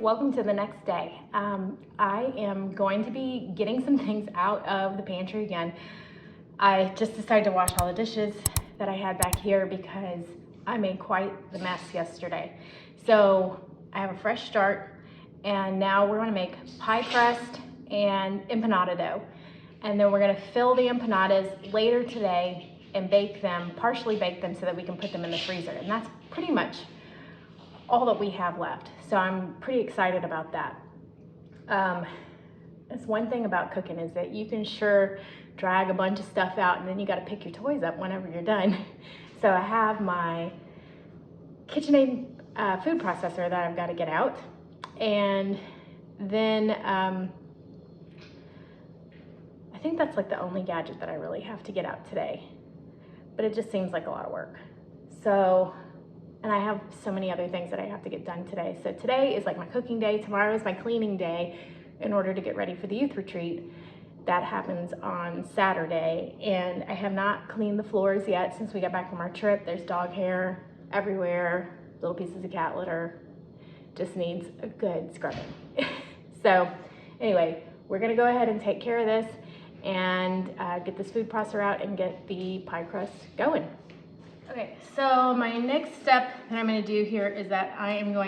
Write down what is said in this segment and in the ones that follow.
welcome to the next day. I am going to be getting some things out of the pantry again. I just decided to wash all the dishes that I had back here because I made quite the mess yesterday. So I have a fresh start, and now we're gonna make pie crust and empanada dough. And then we're gonna fill the empanadas later today and bake them, partially bake them so that we can put them in the freezer. And that's pretty much all that we have left. So I'm pretty excited about that. That's one thing about cooking, is that you can sure drag a bunch of stuff out and then you gotta pick your toys up whenever you're done. So I have my KitchenAid food processor that I've gotta get out. And then I think that's like the only gadget that I really have to get out today. But it just seems like a lot of work. So, and I have so many other things that I have to get done today. So today is like my cooking day. Tomorrow is my cleaning day in order to get ready for the youth retreat. That happens on Saturday. And I have not cleaned the floors yet since we got back from our trip. There's dog hair everywhere, little pieces of cat litter. Just needs a good scrubbing. So anyway, we're gonna go ahead and take care of this and get this food processor out and get the pie crust going. Okay, so my next step that I'm gonna do here is that I'm gonna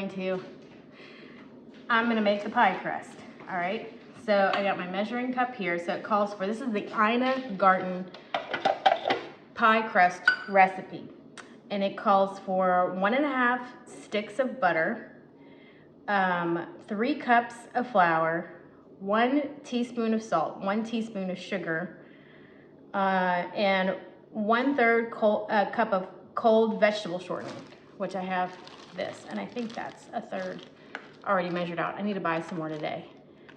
make the pie crust, all right? So I got my measuring cup here. So it calls for, this is the Ina Garten pie crust recipe. And it calls for 1.5 sticks of butter, 3 cups of flour, 1 teaspoon of salt, 1 teaspoon of sugar, and 1/3 cup of cold vegetable shortening, which I have this, and I think that's 1/3 already measured out. I need to buy some more today.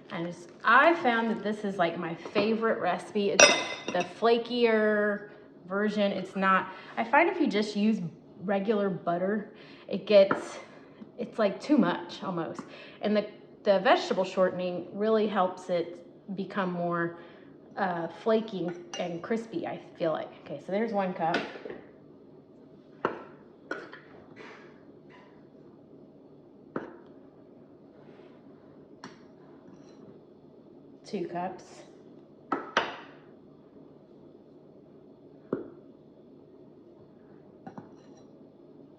And I found that this is like my favorite recipe. It's like the flakier version. It's not, I find if you just use regular butter, it's like too much almost. And the vegetable shortening really helps it become more flaky and crispy, I feel like. Okay, so there's 1 cup. Two cups.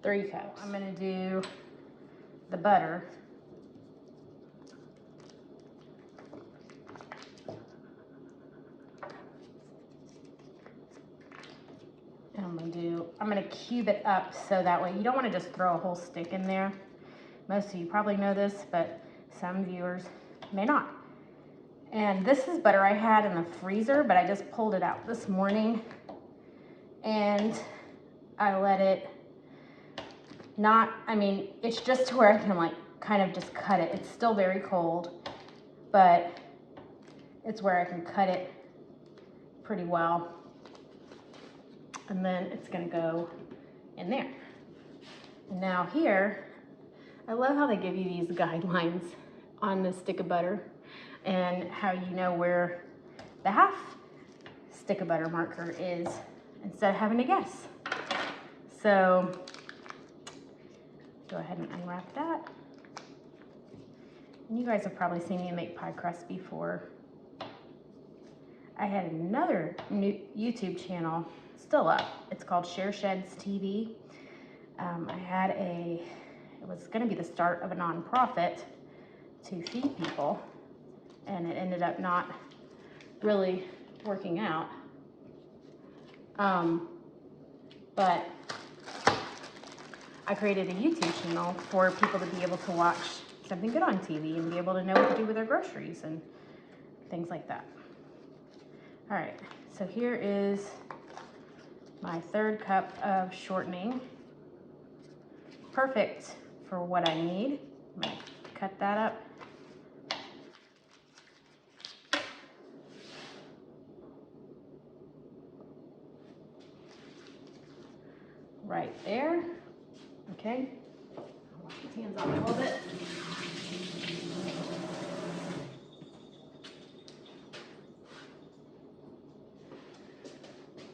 3 cups. I'm gonna do the butter. And I'm gonna cube it up so that way you don't want to just throw a whole stick in there. Most of you probably know this, but some viewers may not. And this is butter I had in the freezer, but I just pulled it out this morning and I let it it's just to where I can like kind of just cut it. It's still very cold, but it's where I can cut it pretty well. And then it's gonna go in there. And now here, I love how they give you these guidelines on the stick of butter and how you know where the half stick of butter marker is instead of having to guess. So go ahead and unwrap that. And you guys have probably seen me make pie crust before. I had another new YouTube channel still up. It's called Share Sheds TV. It was gonna be the start of a nonprofit to feed people, and it ended up not really working out. But I created a YouTube channel for people to be able to watch something good on TV and be able to know what to do with their groceries and things like that. All right, so here is my 1/3 cup of shortening. Perfect for what I need. I'm gonna cut that up. Right there. Okay. I'll wash my hands off a little bit.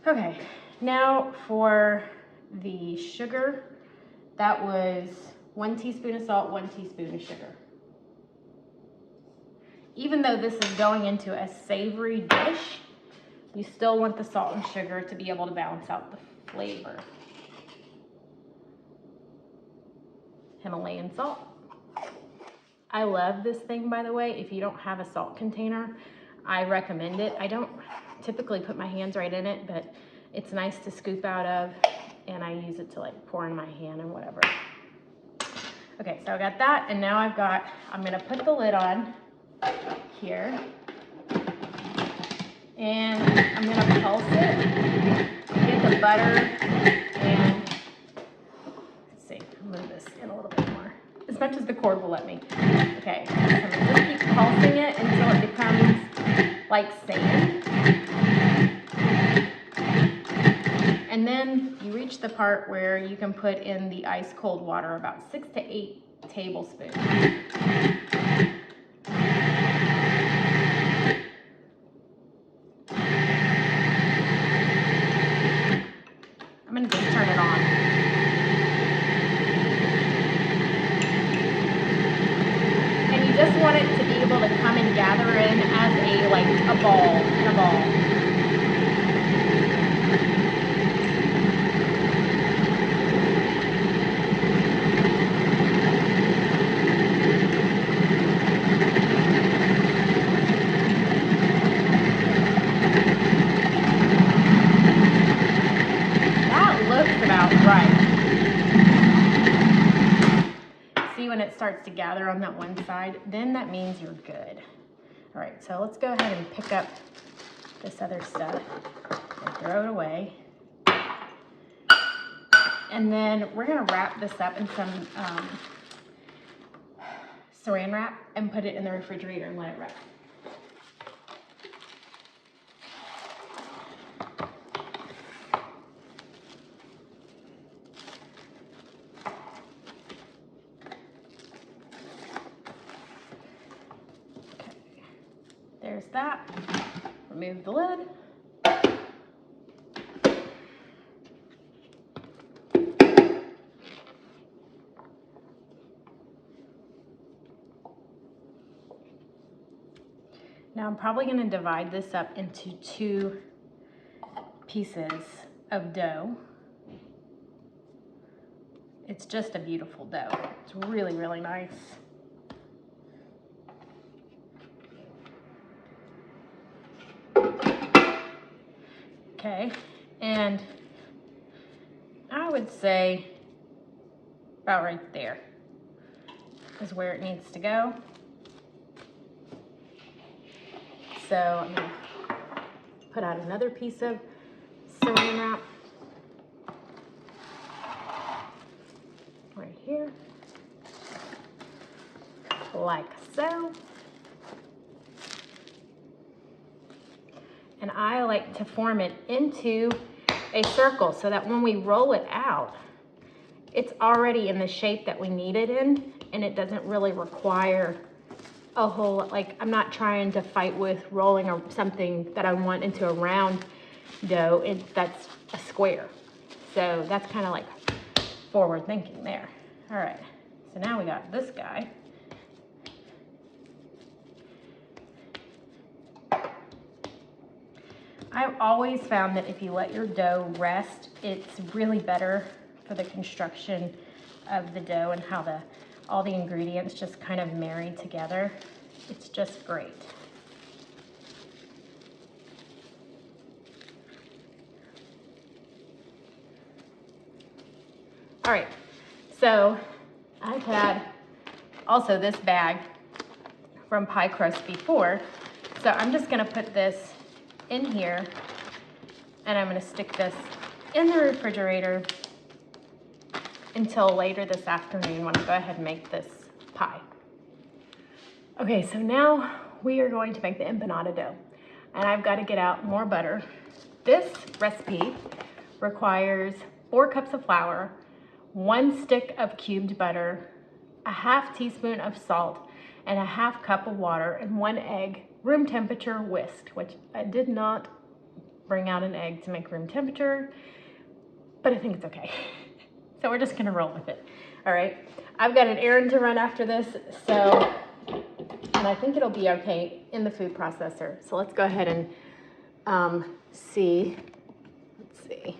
Okay, now for the sugar, that was 1 teaspoon of salt, 1 teaspoon of sugar. even though this is going into a savory dish, you still want the salt and sugar to be able to balance out the flavor. Himalayan salt. I love this thing, by the way. If you don't have a salt container, I recommend it. I don't typically put my hands right in it, but it's nice to scoop out of, and I use it to like pour in my hand and whatever. Okay, so I got that, and now I'm gonna put the lid on here, and I'm gonna pulse it, get the butter, and let's see, I'll move this in a little bit more, as much as the cord will let me. Okay, so I'm gonna just keep pulsing it until it becomes like sand. And then you reach the part where you can put in the ice cold water, about 6 to 8 tablespoons. I'm gonna just turn it on. And you just want it to be able to come and gather in as a ball, in a ball. About right. See when it starts to gather on that one side, then that means you're good. All right, so let's go ahead and pick up this other stuff and throw it away. And then we're gonna wrap this up in some saran wrap and put it in the refrigerator and let it rest. There's that. Remove the lid. Now I'm probably going to divide this up into 2 pieces of dough. It's just a beautiful dough. It's really, really nice. Okay, and I would say about right there is where it needs to go. So I'm going to put out another piece of saran wrap right here, like so. And I like to form it into a circle so that when we roll it out, it's already in the shape that we need it in, and it doesn't really require a whole, like, I'm not trying to fight with rolling something that I want into a round dough, that's a square. So that's kind of like forward thinking there. All right, so now we got this guy. I've always found that if you let your dough rest, it's really better for the construction of the dough and how all the ingredients just kind of marry together. It's just great. All right, so I've had also this bag from Pie Crust before, so I'm just gonna put this in here, and I'm gonna stick this in the refrigerator until later this afternoon when I go ahead and make this pie. Okay, so now we are going to make the empanada dough, and I've got to get out more butter. This recipe requires 4 cups of flour, 1 stick of cubed butter, a ½ teaspoon of salt, and a ½ cup of water, and 1 egg, room temperature whisked, which I did not bring out an egg to make room temperature, but I think it's okay. So we're just gonna roll with it. All right, I've got an errand to run after this, so and I think it'll be okay in the food processor. So let's go ahead and see. Let's see.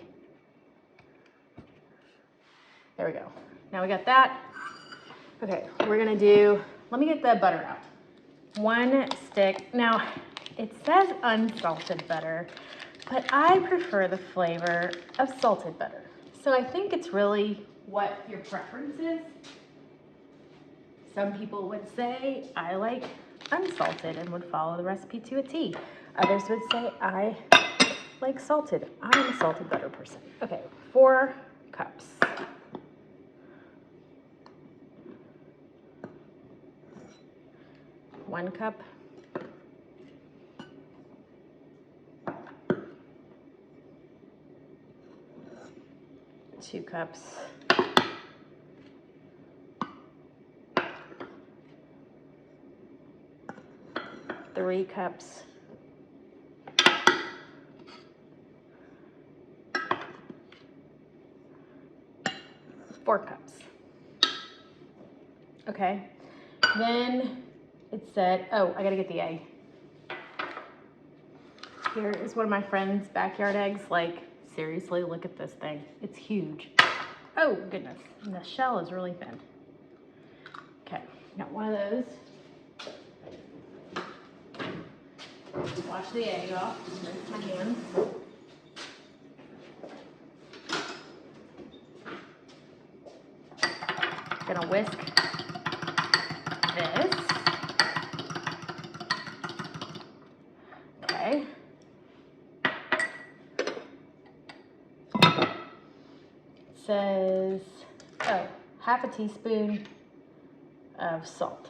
There we go. Now we got that. Okay, we're gonna do, let me get the butter out. 1 stick. Now, it says unsalted butter, but I prefer the flavor of salted butter. So I think it's really what your preference is. Some people would say, I like unsalted and would follow the recipe to a T. Others would say, I like salted. I'm a salted butter person. Okay, 4 cups. One cup. 2 cups. 3 cups. 4 cups. Okay, then it said, oh, I gotta get the egg. Here is one of my friend's backyard eggs. Like, seriously, look at this thing. It's huge. Oh, goodness. And the shell is really thin. Okay, got one of those. Wash the egg off. Rinse my hands. Gonna whisk this. Okay. It says, oh, half a teaspoon of salt.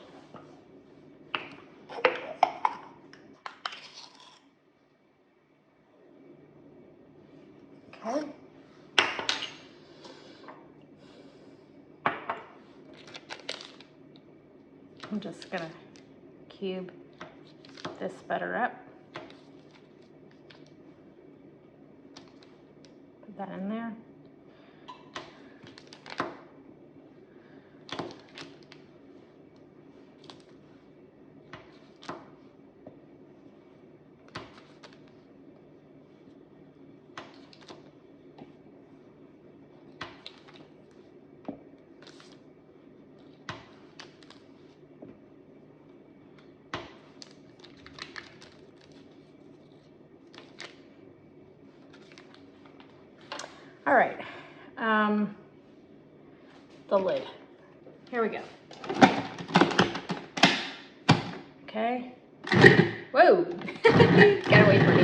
Okay. I'm just gonna cube this butter up. Put that in there. All right, the lid. Here we go. Okay. Whoa, get away from me.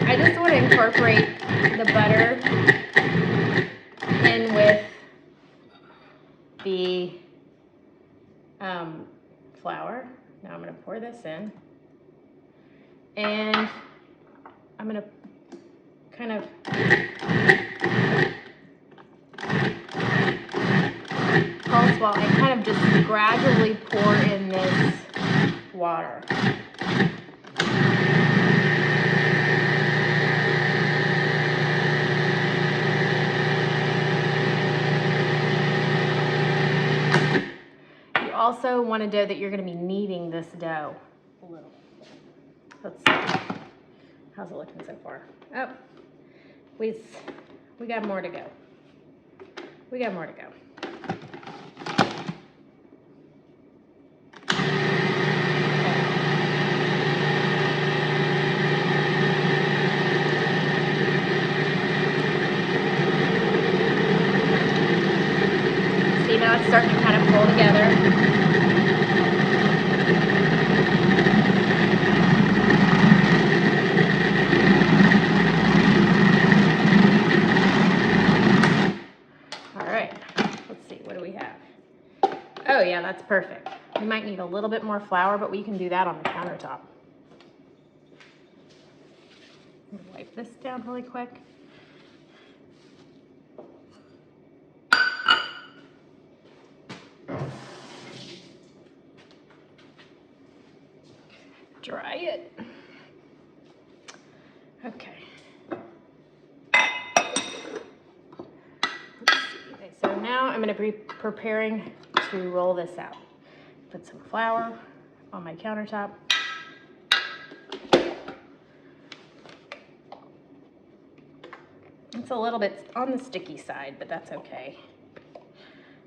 I just want to incorporate the butter in with the flour. Now I'm going to pour this in, and I'm going to kind of pulse while I kind of just gradually pour in this water. You also want to know that you're going to be kneading this dough a little bit. Let's see. How's it looking so far? Oh, we got more to go. We got more to go. See, now it's starting to kind of pull together. Oh yeah, that's perfect. We might need a little bit more flour, but we can do that on the countertop. Wipe this down really quick. Dry it. Okay. Let's see. So now I'm going to be preparing to roll this out. Put some flour on my countertop. It's a little bit on the sticky side, but that's okay.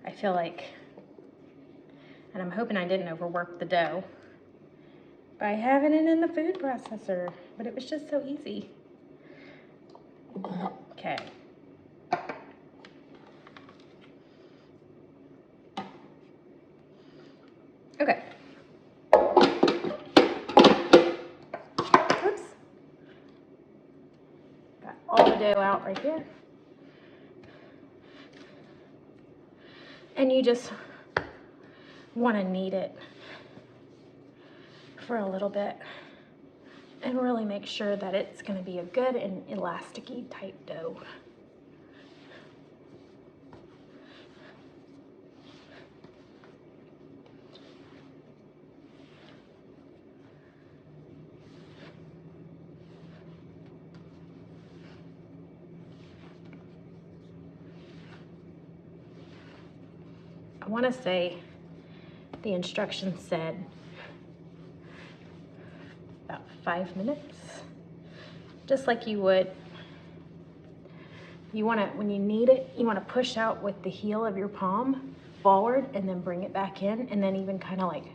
I feel like, and I'm hoping I didn't overwork the dough by having it in the food processor, but it was just so easy. Okay. Okay. Oops. Got all the dough out right here. And you just want to knead it for a little bit and really make sure that it's going to be a good and elasticy type dough. I want to say the instructions said about 5 minutes, just like you would. You want to, when you knead it, you want to push out with the heel of your palm forward and then bring it back in, and then even kind of like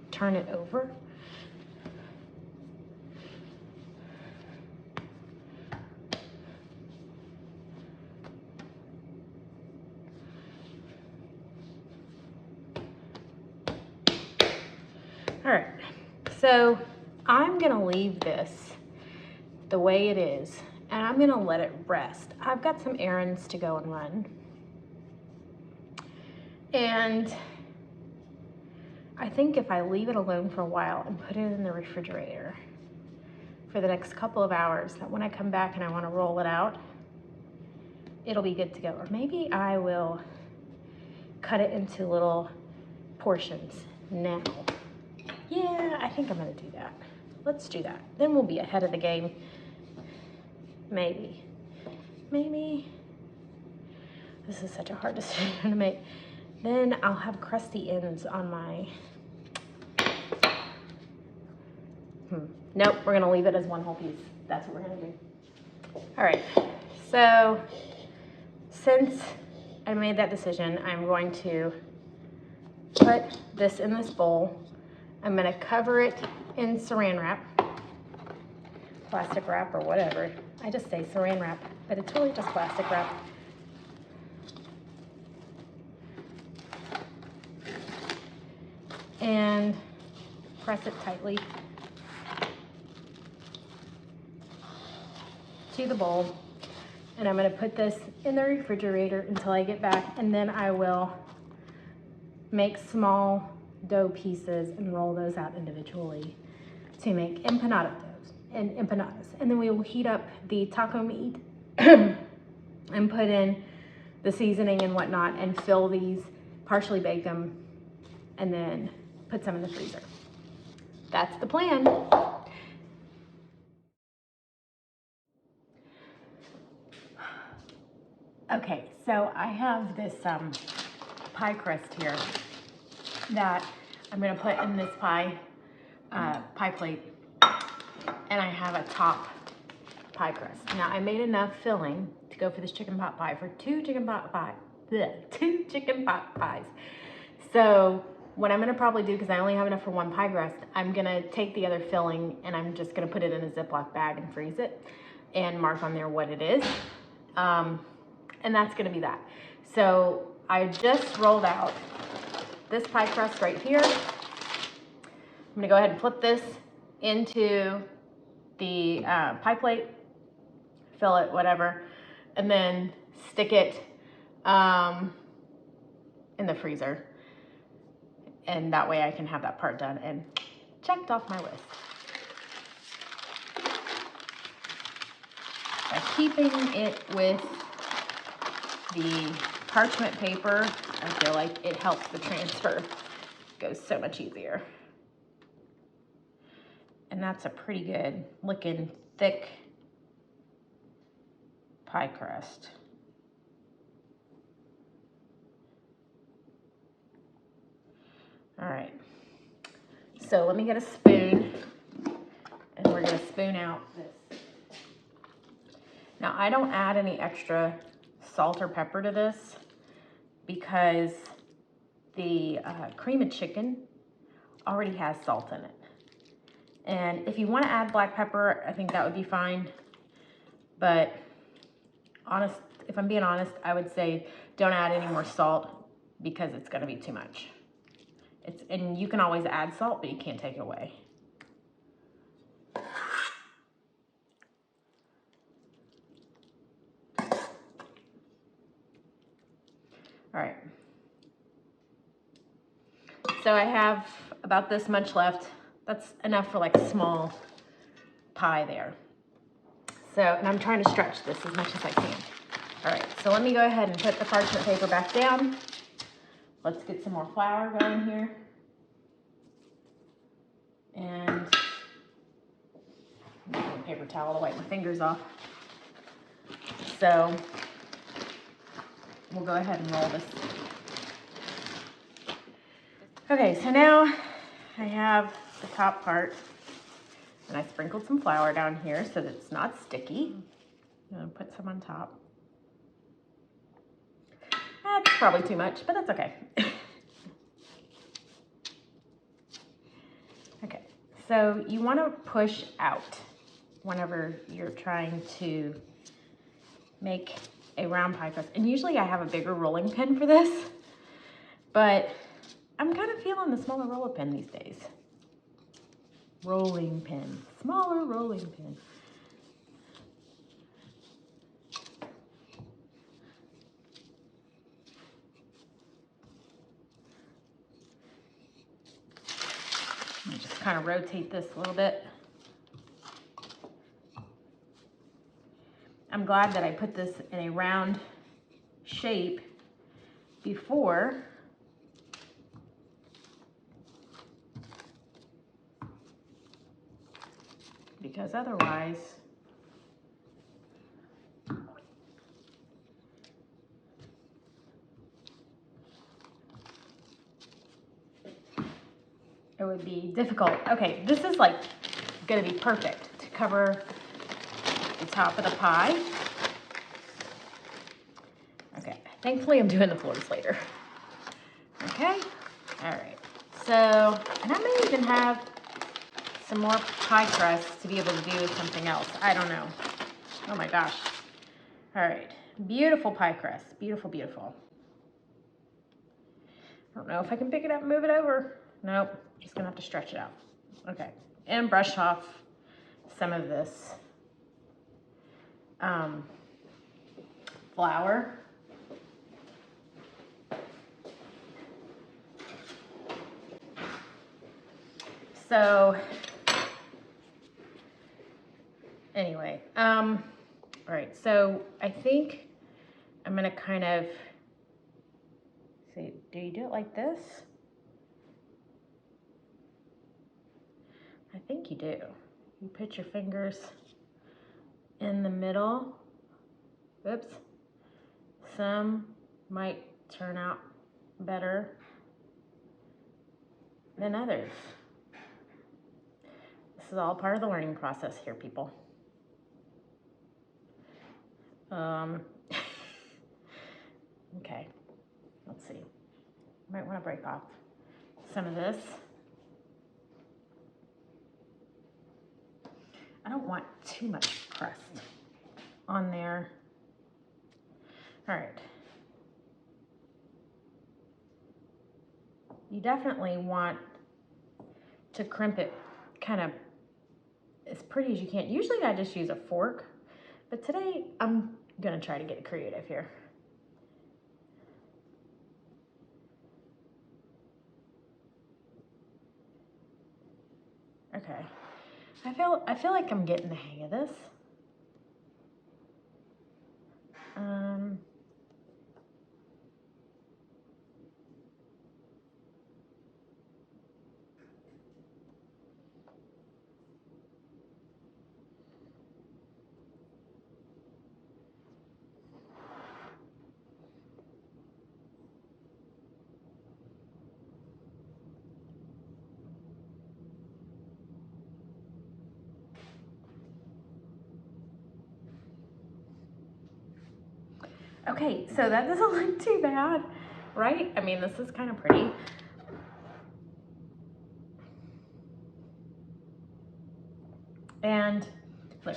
turn it over. All right, so I'm gonna leave this the way it is, and I'm gonna let it rest. I've got some errands to go and run. And I think if I leave it alone for a while and put it in the refrigerator for the next couple of hours, that when I come back and I wanna roll it out, it'll be good to go. Or maybe I will cut it into little portions now. Yeah, I think I'm gonna do that. Let's do that. Then we'll be ahead of the game. Maybe. This is such a hard decision to make. Then I'll have crusty ends on my, Nope, we're gonna leave it as one whole piece. That's what we're gonna do. All right, so since I made that decision, I'm going to put this in this bowl. I'm gonna cover it in saran wrap, plastic wrap or whatever. I just say saran wrap, but it's really just plastic wrap. And press it tightly to the bowl. And I'm gonna put this in the refrigerator until I get back, and then I will make small dough pieces and roll those out individually to make empanadas. And then we will heat up the taco meat and put in the seasoning and whatnot and fill these, partially bake them, and then put some in the freezer. That's the plan. Okay, so I have this pie crust here that I'm gonna put in this pie plate, and I have a top pie crust. Now I made enough filling to go for this chicken pot pie for two chicken pot pies. So what I'm gonna probably do, because I only have enough for one pie crust, I'm gonna take the other filling and I'm just gonna put it in a Ziploc bag and freeze it and mark on there what it is. And that's gonna be that. So I just rolled out this pie crust right here. I'm gonna go ahead and flip this into the pie plate, fill it, whatever, and then stick it in the freezer. And that way I can have that part done and checked off my list. By keeping it with the parchment paper, I feel like it helps the transfer. It goes so much easier. And that's a pretty good looking thick pie crust. All right, So let me get a spoon, and we're gonna spoon out this. Now I don't add any extra salt or pepper to this because the cream of chicken already has salt in it. And if you want to add black pepper, I think that would be fine. But if I'm being honest, I would say don't add any more salt because it's going to be too much. And you can always add salt, but you can't take it away. All right. So I have about this much left. That's enough for like a small pie there. So, and I'm trying to stretch this as much as I can. All right, so let me go ahead and put the parchment paper back down. Let's get some more flour going here. And I'm using a paper towel to wipe my fingers off. So we'll go ahead and roll this. Okay, so now I have the top part, and I sprinkled some flour down here so that it's not sticky. I'm gonna put some on top. That's probably too much, but that's okay. Okay, so you want to push out whenever you're trying to make a round pie crust. And usually I have a bigger rolling pin for this, but I'm kind of feeling the smaller roller pin these days. Rolling pin, smaller rolling pin. Just kind of rotate this a little bit. I'm glad that I put this in a round shape before, because otherwise it would be difficult. Okay, this is like gonna be perfect to cover the top of the pie. Okay, thankfully I'm doing the floors later. Okay, all right. So, and I may even have some more pie crust to be able to do with something else. I don't know. Oh my gosh. All right, beautiful pie crust, beautiful, beautiful. I don't know if I can pick it up and move it over. Nope, just gonna have to stretch it out. Okay, and brush off some of this flour. So anyway, all right, so I think I'm gonna kind of say, do you do it like this? I think you do. You put your fingers in the middle. Oops. Some might turn out better than others. This is all part of the learning process here, people. Okay, let's see. Might want to break off some of this. I don't want too much crust on there. All right. You definitely want to crimp it kind of as pretty as you can. Usually I just use a fork, but today I'm gonna try to get creative here. Okay, I feel like I'm getting the hang of this. Okay, so that doesn't look too bad, right? I mean, this is kind of pretty. And look,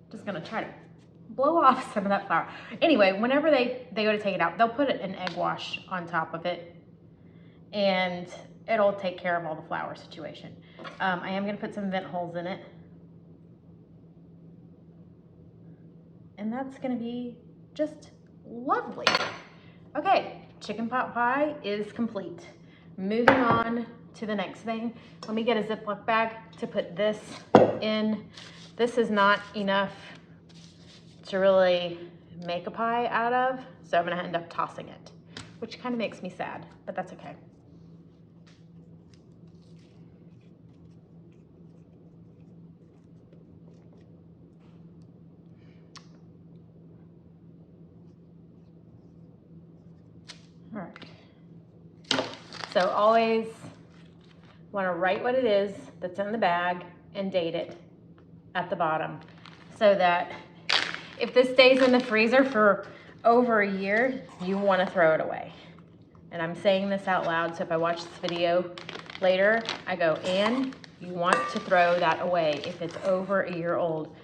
just gonna try to blow off some of that flour. Anyway, whenever they go to take it out, they'll put an egg wash on top of it and it'll take care of all the flour situation. I am gonna put some vent holes in it. And that's gonna be just lovely. Okay, chicken pot pie is complete. Moving on to the next thing. Let me get a Ziploc bag to put this in. This is not enough to really make a pie out of, so I'm gonna end up tossing it, which kind of makes me sad, but that's okay. All right. So always want to write what it is that's in the bag and date it at the bottom so that if this stays in the freezer for over a year, you want to throw it away. And I'm saying this out loud, so if I watch this video later, I go, and you want to throw that away if it's over a year old,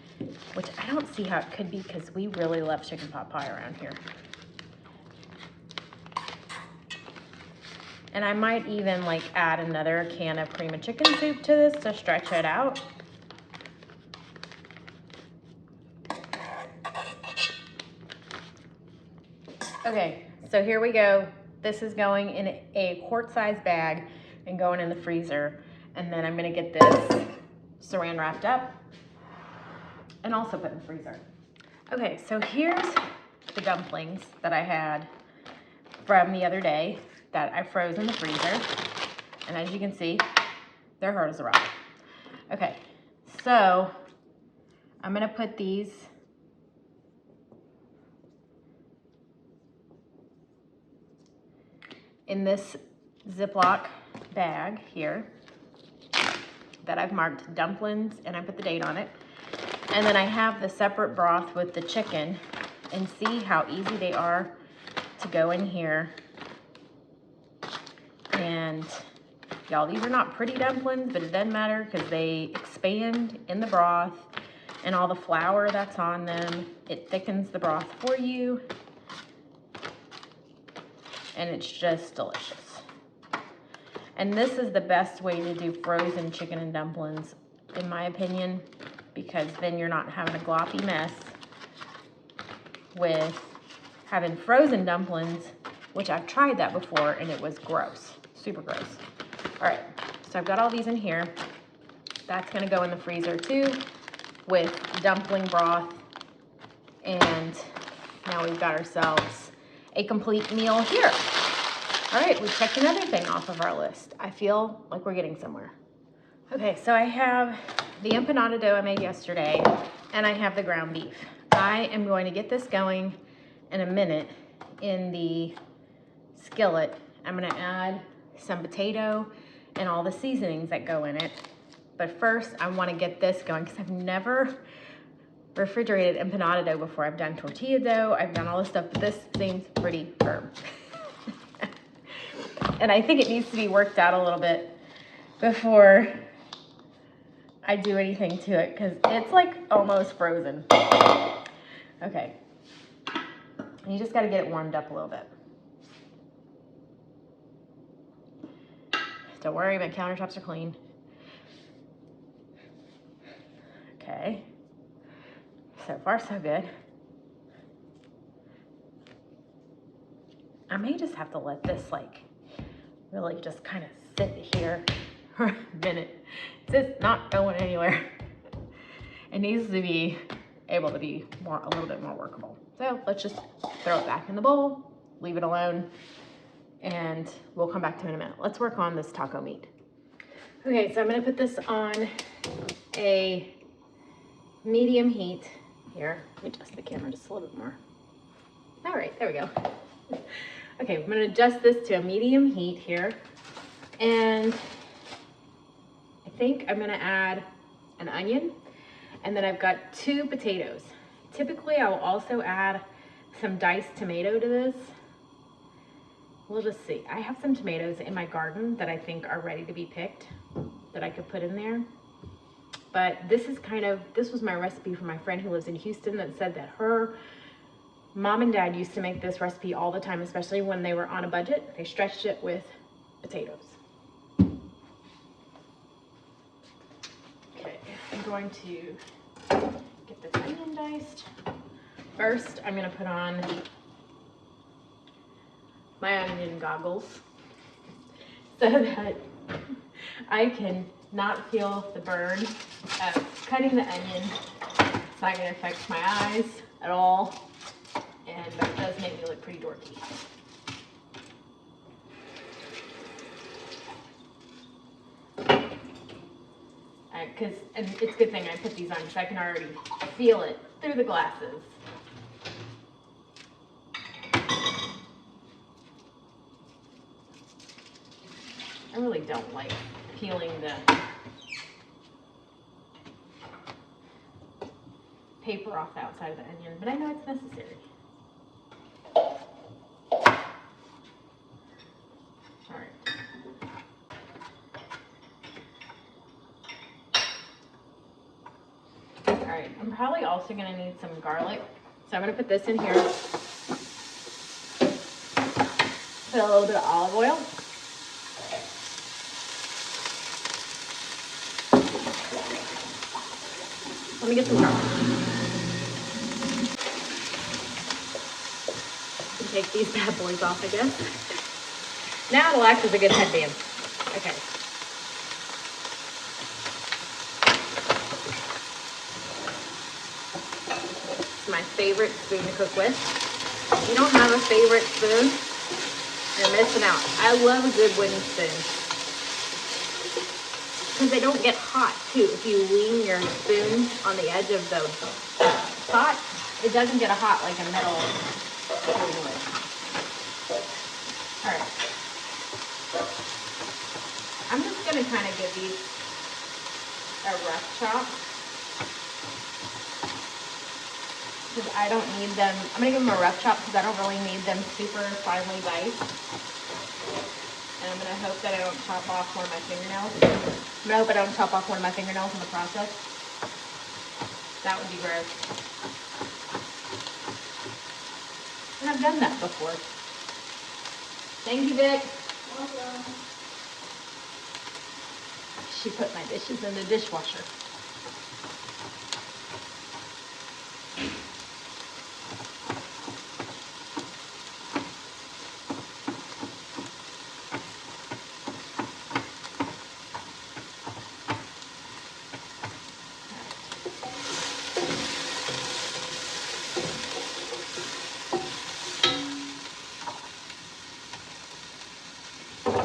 which I don't see how it could be because we really love chicken pot pie around here. And I might even like add another can of cream of chicken soup to this to stretch it out. Okay, so here we go. This is going in a quart-sized bag and going in the freezer. And then I'm gonna get this saran wrapped up and also put in the freezer. Okay, so here's the dumplings that I had from the other day that I froze in the freezer. And as you can see, they're hard as a rock. Okay, so I'm gonna put these in this Ziploc bag here that I've marked dumplings and I put the date on it. And then I have the separate broth with the chicken, and see how easy they are to go in here. And y'all, these are not pretty dumplings, but it doesn't matter because they expand in the broth and all the flour that's on them. It thickens the broth for you. And it's just delicious. And this is the best way to do frozen chicken and dumplings, in my opinion, because then you're not having a gloppy mess with having frozen dumplings, which I've tried that before and it was gross, super gross. All right, so I've got all these in here. That's gonna go in the freezer too with dumpling broth. And now we've got ourselves a complete meal here. All right, we checked another thing off of our list. I feel like we're getting somewhere. Okay, so I have the empanada dough I made yesterday, and I have the ground beef. I am going to get this going in a minute in the skillet. I'm gonna add some potato and all the seasonings that go in it. But first, I wanna get this going because I've never refrigerated empanada dough before. I've done tortilla dough, I've done all this stuff, but this seems pretty firm. And I think it needs to be worked out a little bit before I do anything to it because it's like almost frozen. Okay, and you just gotta get it warmed up a little bit. Don't worry, my countertops are clean. Okay, so far so good. I may just have to let this like really just kind of sit here for a minute. It's not going anywhere. It needs to be able to be a little bit more workable. So let's just throw it back in the bowl, leave it alone, and we'll come back to it in a minute. Let's work on this taco meat. Okay, so I'm gonna put this on a medium heat. Here, let me adjust the camera just a little bit more. All right, there we go. Okay, I'm gonna adjust this to a medium heat here. And I think I'm gonna add an onion. And then I've got 2 potatoes. Typically, I will also add some diced tomato to this. We'll just see. I have some tomatoes in my garden that I think are ready to be picked that I could put in there. But this was my recipe from my friend who lives in Houston that said that her mom and dad used to make this recipe all the time, especially when they were on a budget. They stretched it with potatoes. Okay, I'm going to get this onion diced. First, I'm going to put on my onion goggles so that I can not feel the burn of cutting the onion. It's not going to affect my eyes at all, and it does make me look pretty dorky. Because it's a good thing I put these on because I can already feel it through the glasses. I really don't like peeling the paper off the outside of the onion, but I know it's necessary. All right. All right, I'm probably also gonna need some garlic. So I'm gonna put this in here. Put a little bit of olive oil. Let me get some garlic. Take these bad boys off, I guess. Now it'll act as a good headband. Okay. It's my favorite spoon to cook with. If you don't have a favorite spoon, you're missing out. I love a good wooden spoon. Because they don't get hot, too. If you lean your spoon on the edge of the pot, it doesn't get hot like a metal spoon would. All right. I'm just going to kind of give these a rough chop. Because I don't need them. I'm going to give them a rough chop because I don't really need them super finely diced. And I'm going to hope that I don't chop off one of my fingernails. I'm going to hope I don't chop off one of my fingernails in the process. That would be gross. And I've done that before. Thank you, Vic. Welcome. She put my dishes in the dishwasher.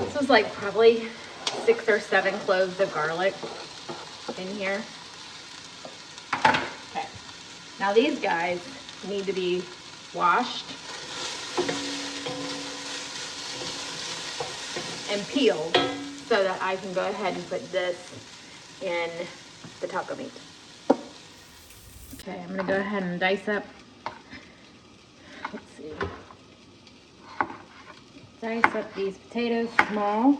This was like probably 6 or 7 cloves of garlic in here. Okay, now these guys need to be washed and peeled so that I can go ahead and put this in the taco meat. Okay, I'm gonna go ahead and dice up, let's see. Dice up these potatoes small.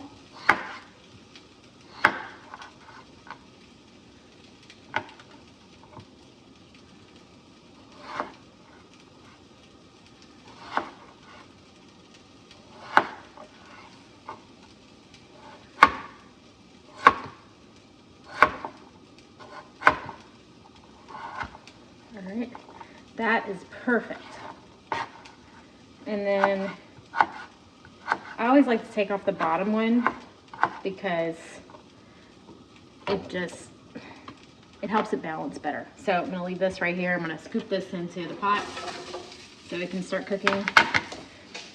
All right, that is perfect. And then I always like to take off the bottom one because it helps it balance better. So I'm gonna leave this right here. I'm gonna scoop this into the pot so it can start cooking.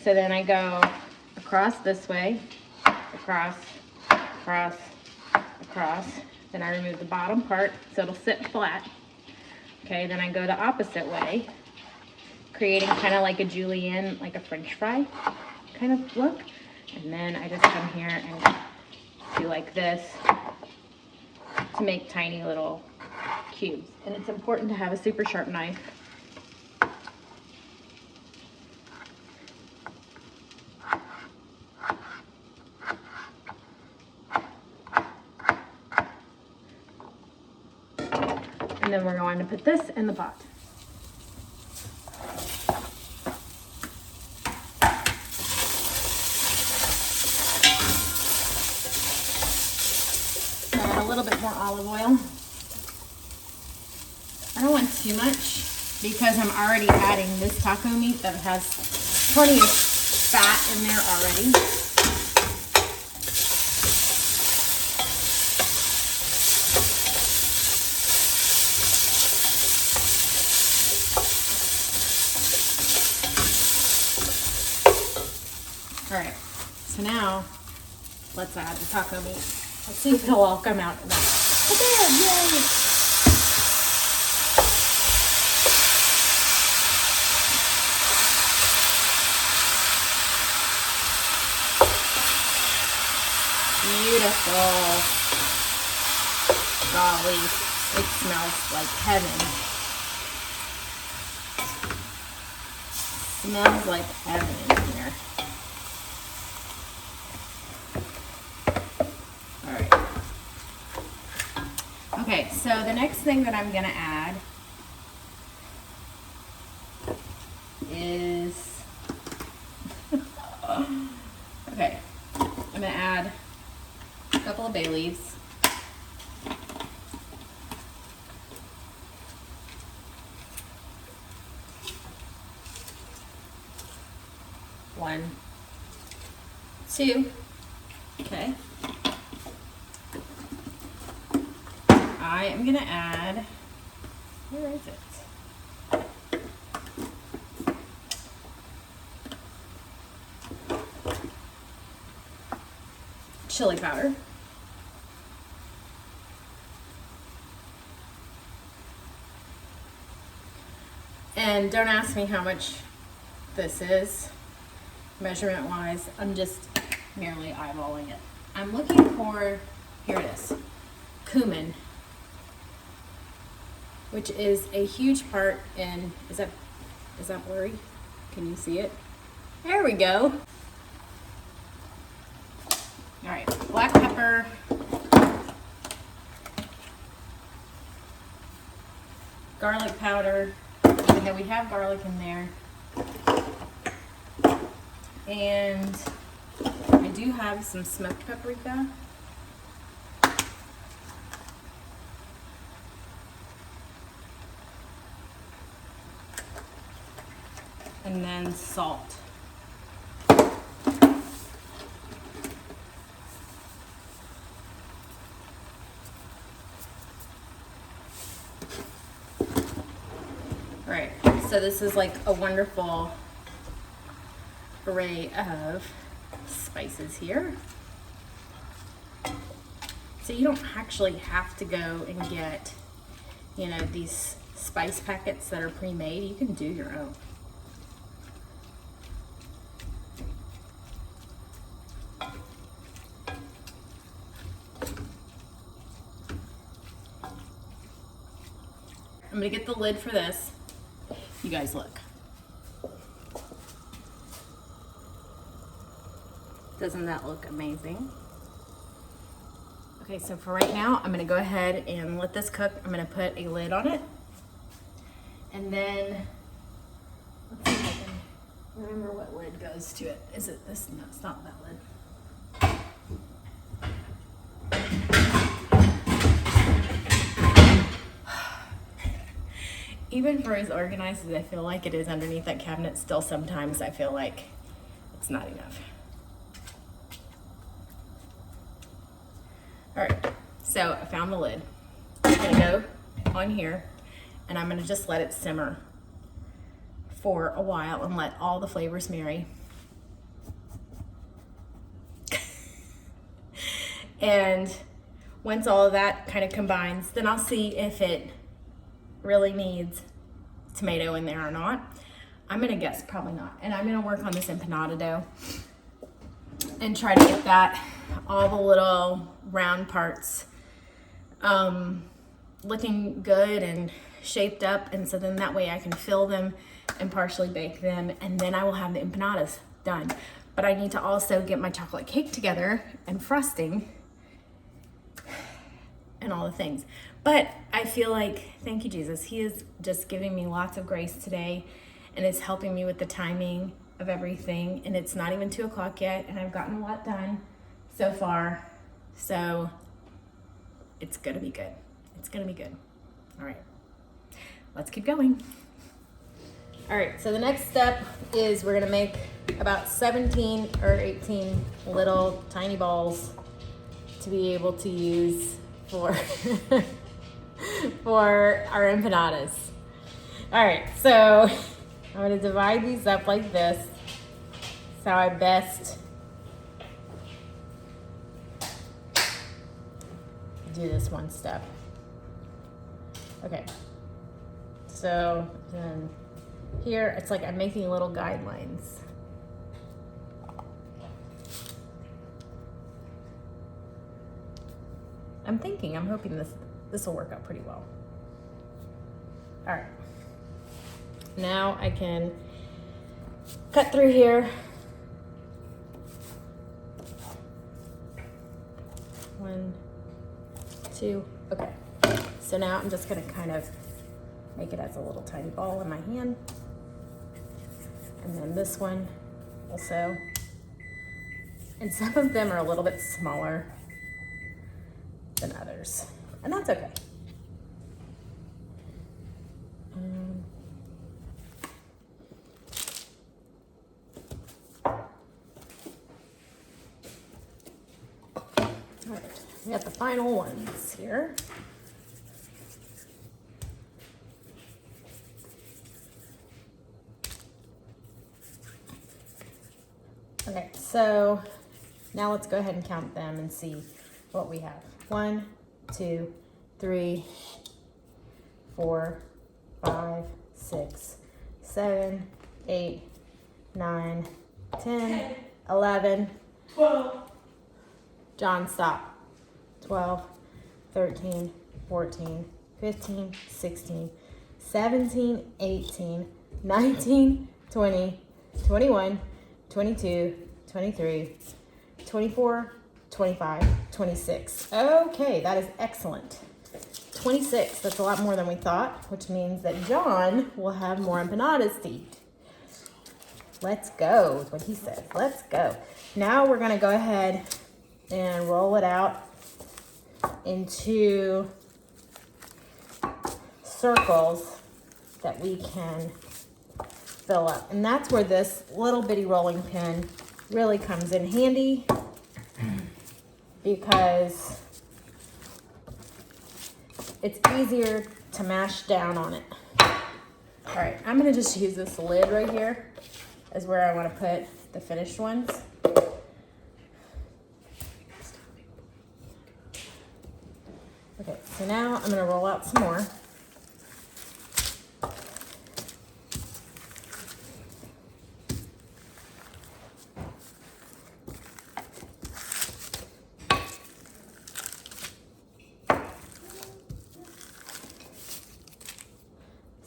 So then I go across this way, across, across, across. Then I remove the bottom part so it'll sit flat. Okay, then I go the opposite way, creating kind of like a julienne, like a French fry kind of look. And then I just come here and do like this to make tiny little cubes. And it's important to have a super sharp knife then we're going to put this in the pot. Add a little bit more olive oil. I don't want too much because I'm already adding this taco meat that has plenty of fat in there already. All right, so now let's add the taco meat. Let's see if it'll all come out. Oh, there, yay! Beautiful. Golly, it smells like heaven. Smells like heaven in here. All right. Okay, so the next thing that I'm gonna add is, okay, I'm gonna add a couple of bay leaves. One, two, okay. I am gonna add, where is it? Chili powder. And don't ask me how much this is, measurement wise. I'm just merely eyeballing it. I'm looking for, here it is, cumin, which is a huge part in, is that blurry? Can you see it? There we go. All right, black pepper, garlic powder. Okay, we have garlic in there. And I do have some smoked paprika. And then salt. All right, so this is like a wonderful array of spices here. So you don't actually have to go and get, you know, these spice packets that are pre-made. You can do your own. I'm gonna get the lid for this. You guys look. Doesn't that look amazing? Okay, so for right now, I'm gonna go ahead and let this cook. I'm gonna put a lid on it. And then, let's see if I can remember what lid goes to it. Is it this? No, it's not that lid. Even for as organized as I feel like it is underneath that cabinet, still sometimes I feel like it's not enough. All right, so I found the lid. I'm gonna go on here and I'm gonna just let it simmer for a while and let all the flavors marry. And once all of that kind of combines, then I'll see if it really needs tomato in there or not. I'm gonna guess probably not. And I'm gonna work on this empanada dough and try to get that, all the little round parts looking good and shaped up, and so then that way I can fill them and partially bake them, and then I will have the empanadas done. But I need to also get my chocolate cake together and frosting and all the things. But I feel like, thank you, Jesus. He is just giving me lots of grace today, and it's helping me with the timing of everything. And it's not even 2 o'clock yet, and I've gotten a lot done so far. So it's gonna be good. It's gonna be good. All right, let's keep going. All right, so the next step is we're gonna make about 17 or 18 little tiny balls to be able to use for for our empanadas. All right, so I'm gonna divide these up like this. That's how I best do this one step. Okay, so then here it's like I'm making little guidelines. I'm hoping this will work out pretty well. All right, now I can cut through here. 1, 2, okay. So now I'm just gonna kind of make it as a little tiny ball in my hand. And then this one also. And some of them are a little bit smaller than others, and that's okay. All right, we got the final ones here. Okay, so now let's go ahead and count them and see what we have. 1, 2, 3, 4, 5, 6, 7, 8, 9, 10, 11, 12. John, stop. 12, 13, 14, 15, 16, 17, 18, 19, 20, 21, 22, 23, 24, 25, 26. Okay, that is excellent. 26, that's a lot more than we thought, which means that John will have more empanadas to eat. Let's go, is what he says. Let's go. Now we're gonna go ahead and roll it out into circles that we can fill up. And that's where this little bitty rolling pin really comes in handy, because it's easier to mash down on it. All right, I'm gonna just use this lid right here as where I wanna put the finished ones. Okay, so now I'm gonna roll out some more.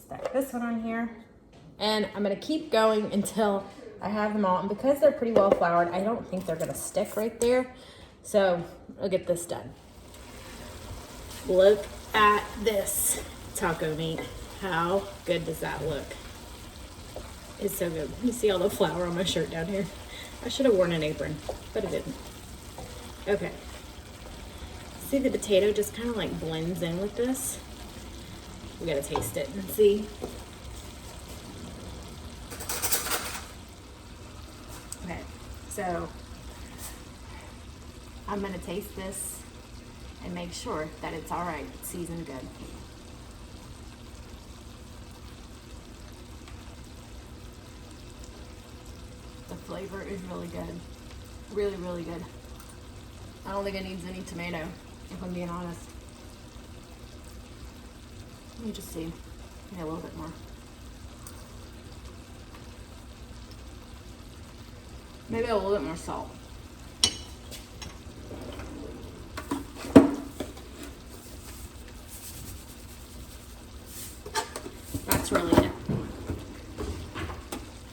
Stack this one on here. And I'm gonna keep going until I have them all. And because they're pretty well floured, I don't think they're gonna stick right there. So I'll get this done. Look at this taco meat. How good does that look? It's so good. You see all the flour on my shirt down here? I should have worn an apron, but I didn't. Okay. See, the potato just kind of like blends in with this. We gotta taste it and see. Okay, so I'm gonna taste this and make sure that it's all right, it's seasoned good. The flavor is really good. Really, really good. I don't think it needs any tomato, if I'm being honest. Let me just see. Maybe a little bit more. Maybe a little bit more salt. That's really it.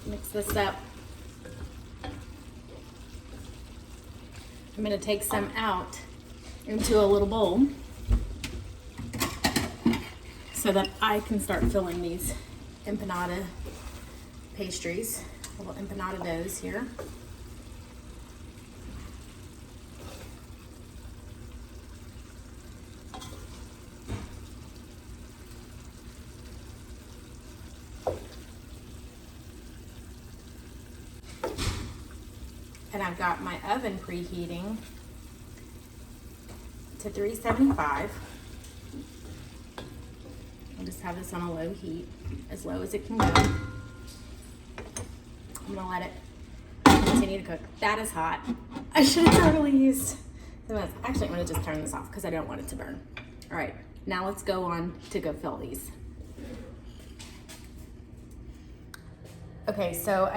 Mix this up. I'm gonna take some out into a little bowl. so that I can start filling these empanada pastries, little empanada doughs here. And I've got my oven preheating to 375. I'll just have this on a low heat, as low as it can go. I'm gonna let it continue to cook. That is hot. I should have totally used the Actually, I'm gonna just turn this off because I don't want it to burn. All right, now let's go on to go fill these. Okay, so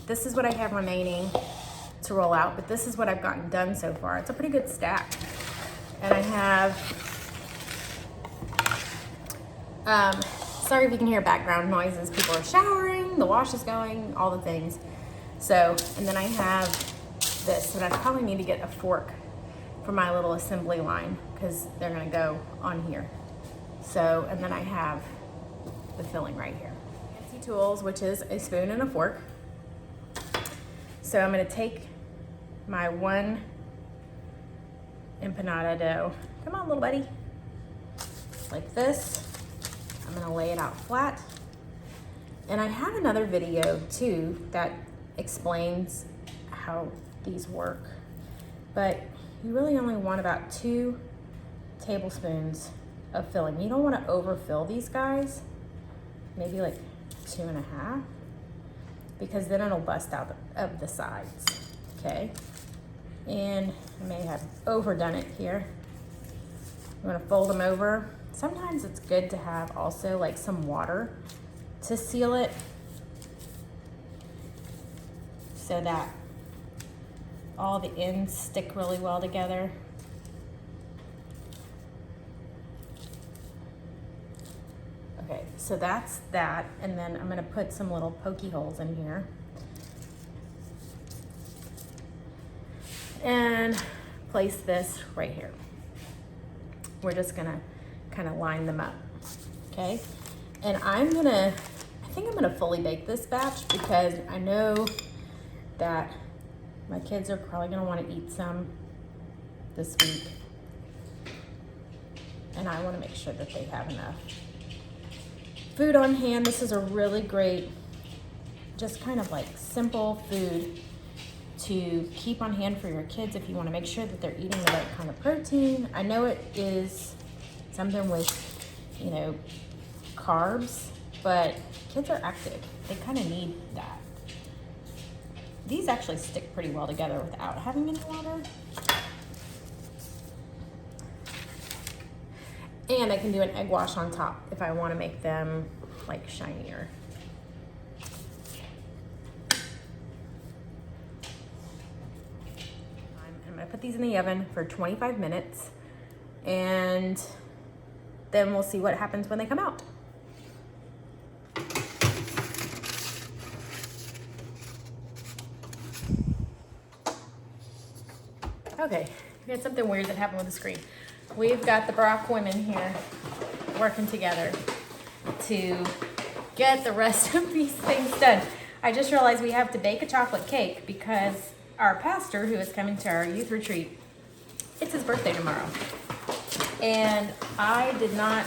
this is what I have remaining to roll out, but this is what I've gotten done so far. It's a pretty good stack. And I have, sorry if you can hear background noises. People are showering, the wash is going, all the things. So, and then I have this, and I probably need to get a fork for my little assembly line because they're gonna go on here. So, and then I have the filling right here. Fancy tools, which is a spoon and a fork. So I'm gonna take my one empanada dough. Come on, little buddy. Like this. I'm gonna lay it out flat. And I have another video too that explains how these work. But you really only want about 2 tablespoons of filling. You don't wanna overfill these guys. Maybe like 2.5. Because then it'll bust out of the sides, okay? And I may have overdone it here. You wanna fold them over. Sometimes it's good to have also like some water to seal it so that all the ends stick really well together. Okay, so that's that, and then I'm gonna put some little pokey holes in here. And place this right here. We're just gonna kind of line them up, okay? And I think I'm gonna fully bake this batch because I know that my kids are probably gonna wanna eat some this week. And I wanna make sure that they have enough food on hand. This is a really great, just kind of like simple food to keep on hand for your kids if you want to make sure that they're eating the right kind of protein. I know it is something with, you know, carbs, but kids are active. They kind of need that. These actually stick pretty well together without having any water. And I can do an egg wash on top if I want to make them like shinier. I'm gonna put these in the oven for 25 minutes and then we'll see what happens when they come out. Okay, we had something weird that happened with the screen. We've got the Brock women here working together to get the rest of these things done. I just realized we have to bake a chocolate cake because our pastor, who is coming to our youth retreat, it's his birthday tomorrow. And I did not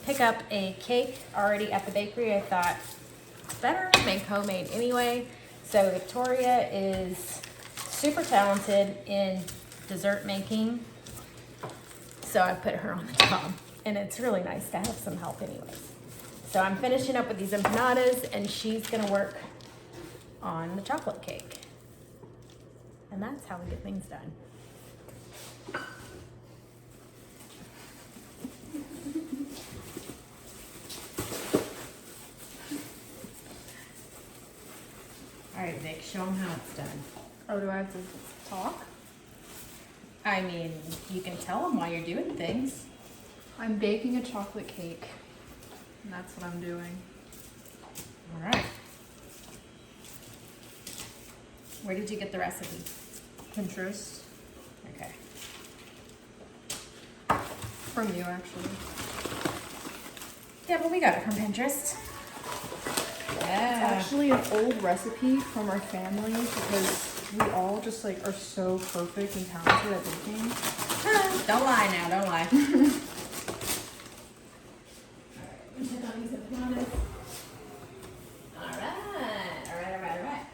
pick up a cake already at the bakery. I thought it's better to make homemade anyway. So Victoria is super talented in dessert making, so I put her on the job, and it's really nice to have some help anyways. So I'm finishing up with these empanadas, and she's gonna work on the chocolate cake, and that's how we get things done. All right, Vic, show them how it's done. Oh, do I have to talk? I mean, you can tell them why you're doing things. I'm baking a chocolate cake, and that's what I'm doing. All right. Where did you get the recipe? Pinterest. Okay. From you, actually. Yeah, but we got it from Pinterest. It's Yeah. actually an old recipe from our family because we all just like are so perfect and talented at baking. Don't lie now, don't lie. Alright.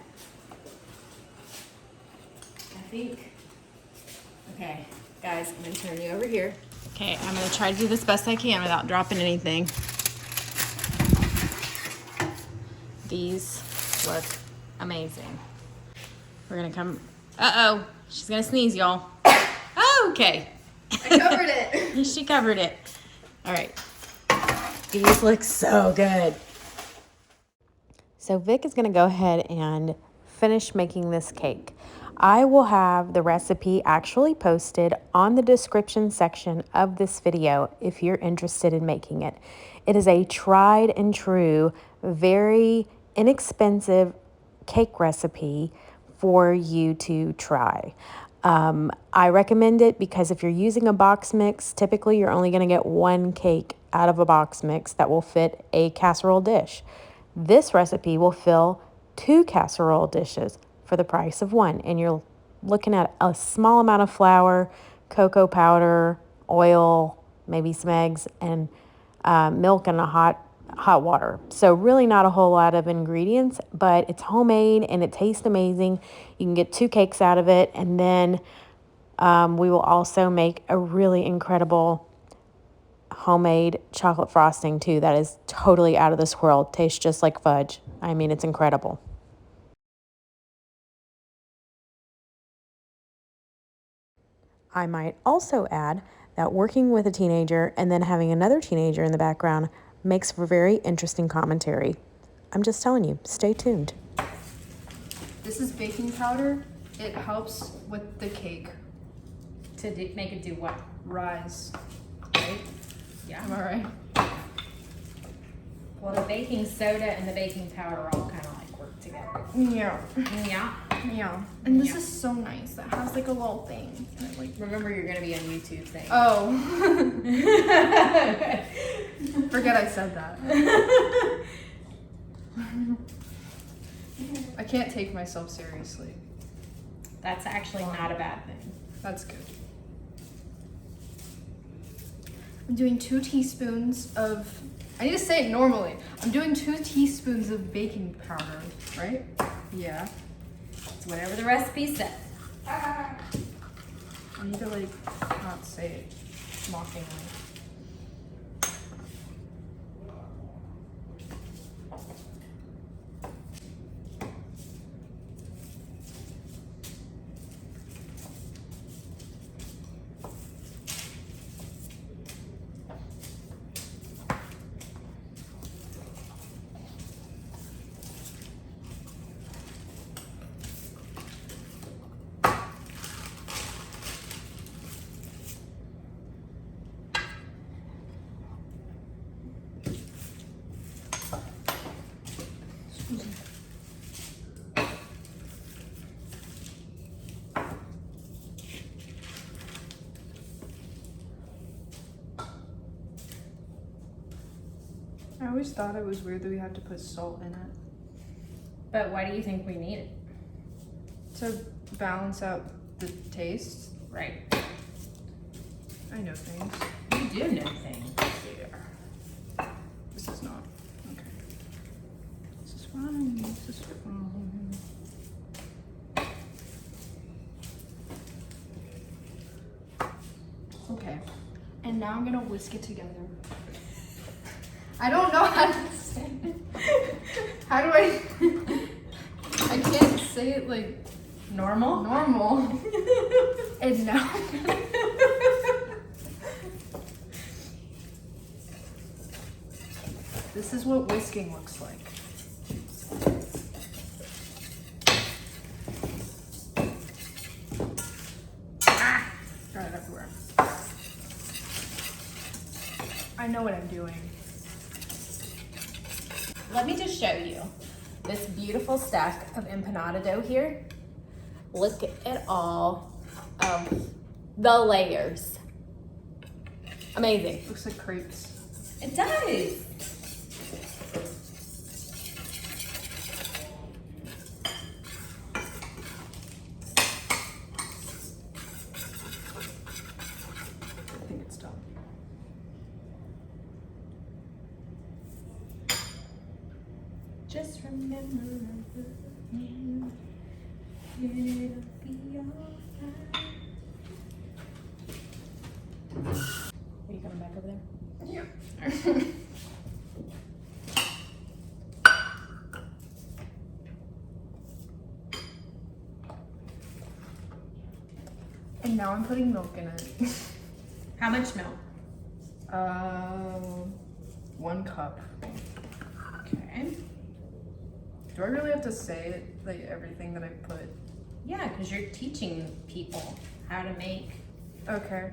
I think. Okay, guys, I'm gonna turn you over here. Okay, I'm gonna try to do this best I can without dropping anything. These look amazing. We're gonna come. Uh-oh, she's gonna sneeze, y'all. Okay. I covered it. She covered it. All right. These look so good. So Vic is going to go ahead and finish making this cake. I will have the recipe actually posted on the description section of this video if you're interested in making it. It is a tried and true, very inexpensive cake recipe for you to try. I recommend it because if you're using a box mix, typically you're only going to get one cake out of a box mix that will fit a casserole dish. This recipe will fill 2 casserole dishes for the price of 1, and you're looking at a small amount of flour, cocoa powder, oil, maybe some eggs, and milk and a hot water. So really not a whole lot of ingredients, but it's homemade and it tastes amazing. You can get 2 cakes out of it, and then we will also make a really incredible homemade chocolate frosting too that is totally out of this world. Tastes just like fudge. I mean, it's incredible. I might also add that working with a teenager and then having another teenager in the background makes for very interesting commentary. I'm just telling you, stay tuned. This is baking powder. It helps with the cake To make it do what? rise, right? Yeah. Am I right? Well, the baking soda and the baking powder all kind of like work together. Yeah. Yeah. Yeah. And this Yeah. is so nice. That has like a little thing. And it, like, Remember, you're gonna be on YouTube thing. oh. Forget I said that. I can't take myself seriously. That's actually not a bad thing. That's good. I'm doing 2 teaspoons of, I need to say it normally. I'm doing 2 teaspoons of baking powder, right? Yeah. It's whatever the recipe says. I need to like not say it mockingly. I always thought it was weird that we have to put salt in it But why do you think we need it? to balance out the taste. Right. I know things. You do know things. This is not. Okay. This is fine. This is fine. Okay. And now I'm gonna whisk it together. I don't know how to say it. How do I? I can't say it like Normal? normal. And now. This is what whisking looks like. Ah! Got it everywhere. I know what I'm doing. Let me just show you this beautiful stack of empanada dough here. Look at all of the layers Amazing. Looks like crepes. It does. I think it's done. Just remember you. It'll be alright. Are you coming back over there? Yeah. And now I'm putting milk in it. How much milk? 1 cup. Okay. Do I really have to say it, like everything that I put? Yeah, because you're teaching people how to make. Okay.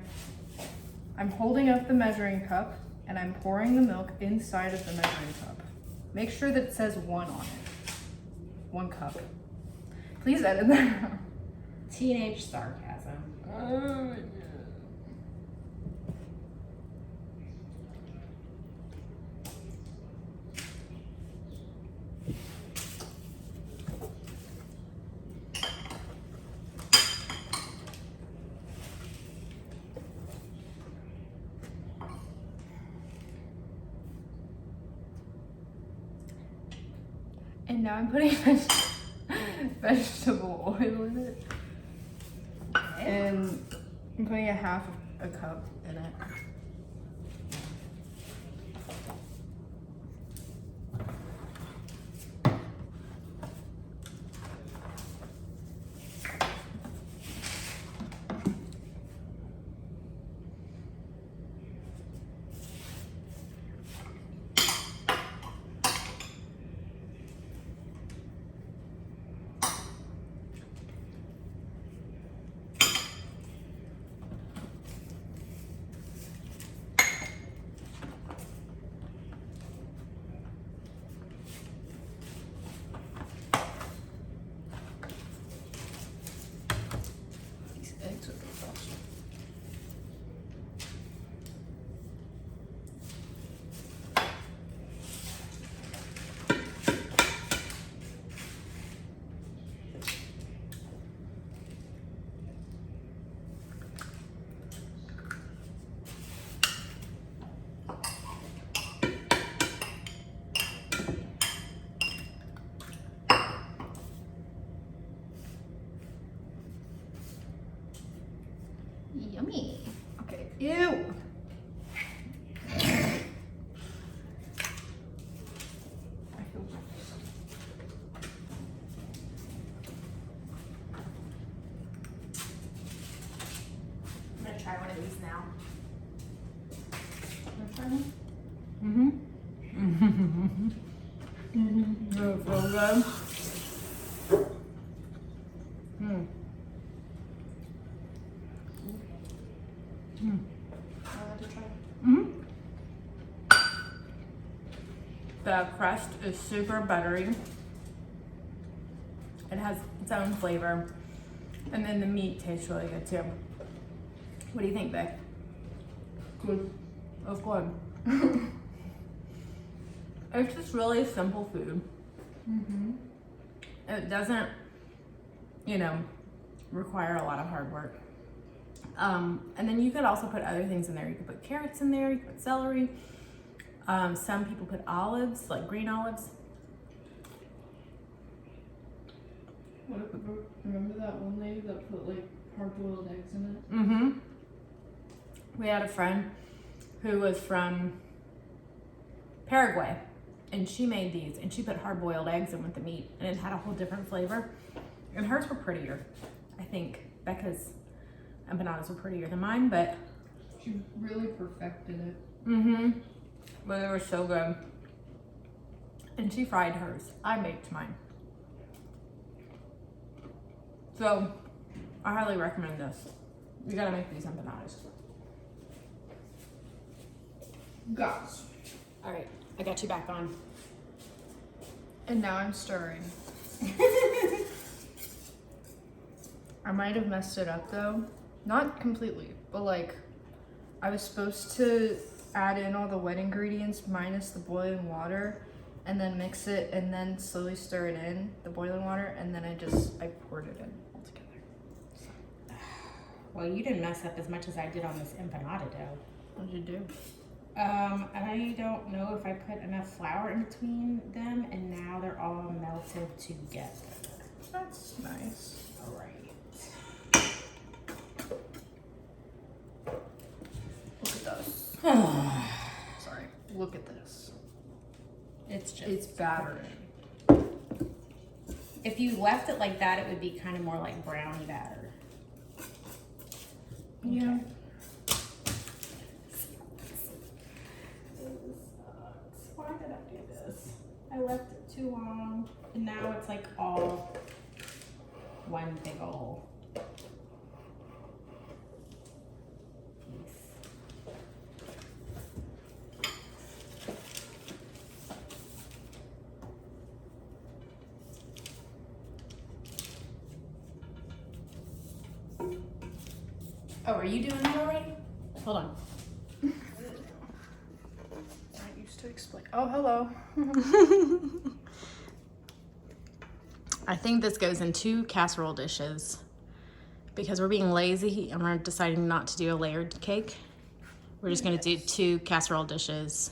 I'm holding up the measuring cup and I'm pouring the milk inside of the measuring cup. Make sure that it says 1 on it. 1 cup. Please edit that out. Teenage sarcasm. Oh, yeah. And now I'm putting vegetable oil in it. And I'm putting 1/2 a cup in it. These eggs are awesome. Yummy. Okay, ew. I feel gross. I'm gonna try one of these now. Mm-hmm. Mm-hmm. Oh, so good. Mm. Mm. Mm-hmm. The crust is super buttery. It has its own flavor. And then the meat tastes really good too. What do you think, babe? Good. It's good. It's just really simple food. Mm-hmm. It doesn't, you know, require a lot of hard work. And then you could also put other things in there. You could put carrots in there, you could put celery. Some people put olives, like green olives. Remember that one lady that put like hard-boiled eggs in it? Mm-hmm. We had a friend who was from Paraguay, and she made these, and she put hard-boiled eggs in with the meat, and it had a whole different flavor. And hers were prettier, I think, Becca's empanadas were prettier than mine, but She really perfected it. mm-hmm. But they were so good. And she fried hers. I baked mine. So I highly recommend this. You gotta make these empanadas. Guys. All right, I got you back on. And now I'm stirring. I might have messed it up though. Not completely, but like I was supposed to add in all the wet ingredients minus the boiling water and then mix it and then slowly stir it in, the boiling water, and then I poured it in altogether. So. Well, you didn't mess up as much as I did on this empanada dough. What did you do? I don't know if I put enough flour in between them, and now they're all melted together. That's nice. All right. Look at this. Sorry. Look at this. It's battered. If you left it like that, it would be kind of more like brownie batter. Yeah. Why did I do this? I left it too long, and now it's like all one big ol' piece. Oh, are you doing that already? Hold on. I used to explain. Oh, hello. I think this goes in 2 casserole dishes because we're being lazy and we're deciding not to do a layered cake. We're just gonna do 2 casserole dishes.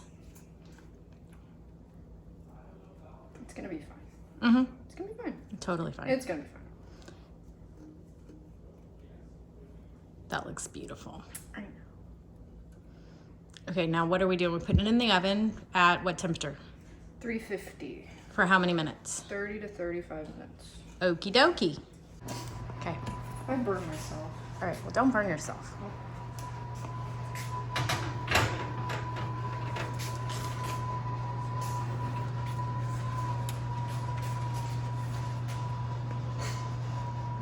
It's gonna be fine. Mm-hmm. It's gonna be fine. Totally fine. It's gonna be fine. That looks beautiful. I know. Okay, now what are we doing? We're putting it in the oven at what temperature? 350. For how many minutes? 30 to 35 minutes. Okie dokie. Okay. I burned myself. All right, well, don't burn yourself.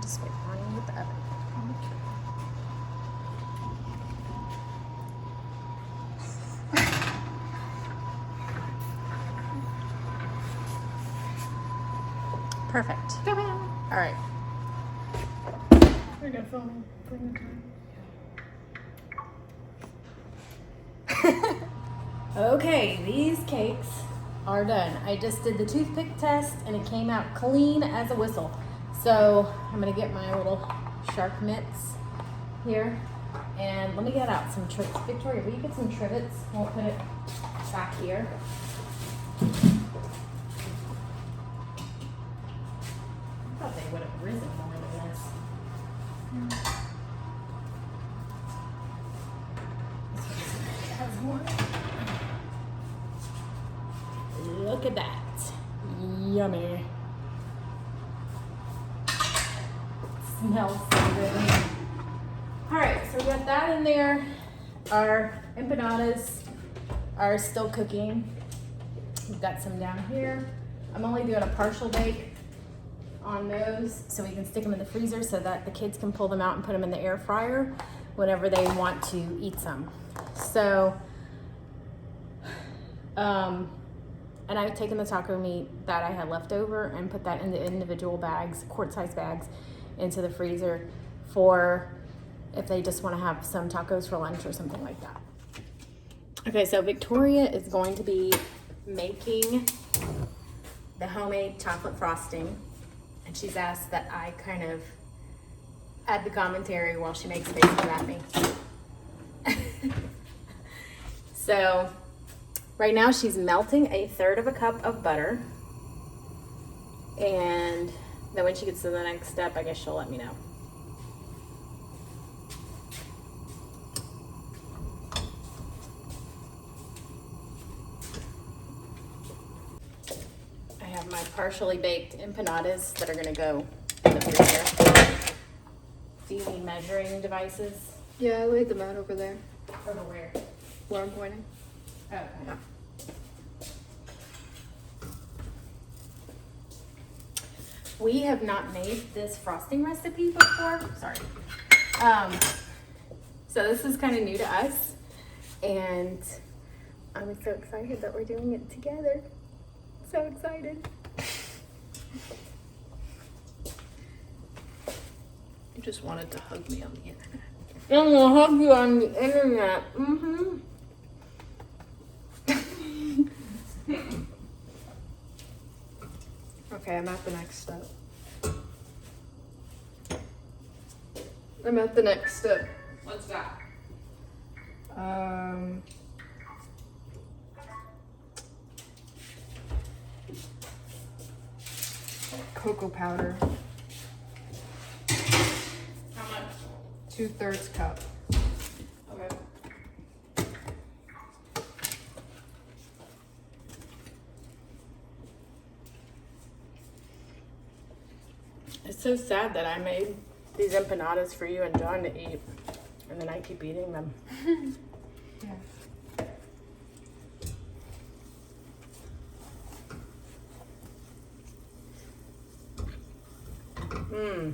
Just wait for me with the oven. Perfect. All right. We're gonna film bring the time. Okay, these cakes are done. I just did the toothpick test and it came out clean as a whistle. So I'm gonna get my little shark mitts here and let me get out some trivets. Victoria, will you get some trivets? We'll put it back here. I thought they would have risen more than this. This one has more. Look at that. Yummy. Smells so good. Alright, so we got that in there. Our empanadas are still cooking. We've got some down here. I'm only doing a partial bake on those so we can stick them in the freezer so that the kids can pull them out and put them in the air fryer whenever they want to eat some. So, and I've taken the taco meat that I had left over and put that in the individual bags, quart-size bags, into the freezer for if they just want to have some tacos for lunch or something like that. Okay, so Victoria is going to be making the homemade chocolate frosting, and she's asked that I kind of add the commentary while she makes faces at me. So right now she's melting 1/3 of a cup of butter, and then when she gets to the next step, I guess she'll let me know. I have my partially baked empanadas that are gonna go in the freezer. Do you need measuring devices? Yeah, I laid them out over there. Over where? Where I'm pointing. Okay. Yeah. We have not made this frosting recipe before. Sorry. So this is kind of new to us, and I'm so excited that we're doing it together. So excited. You just wanted to hug me on the internet. And we'll hug you on the internet. Mm-hmm. Okay, I'm at the next step. I'm at the next step. What's that? Cocoa powder. How much? 2/3 cup. Okay. It's so sad that I made these empanadas for you and John to eat, and then I keep eating them. Yeah. Mmm.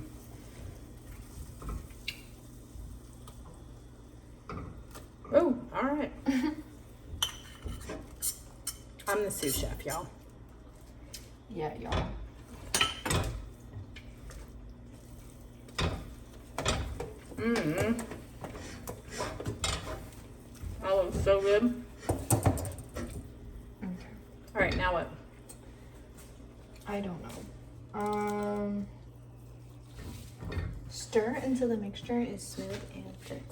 Oh, all right. I'm the sous chef, y'all. Yeah, y'all. Mmm. That looks so good. Okay. All right, now what? I don't know. Stir until the mixture is smooth and thick.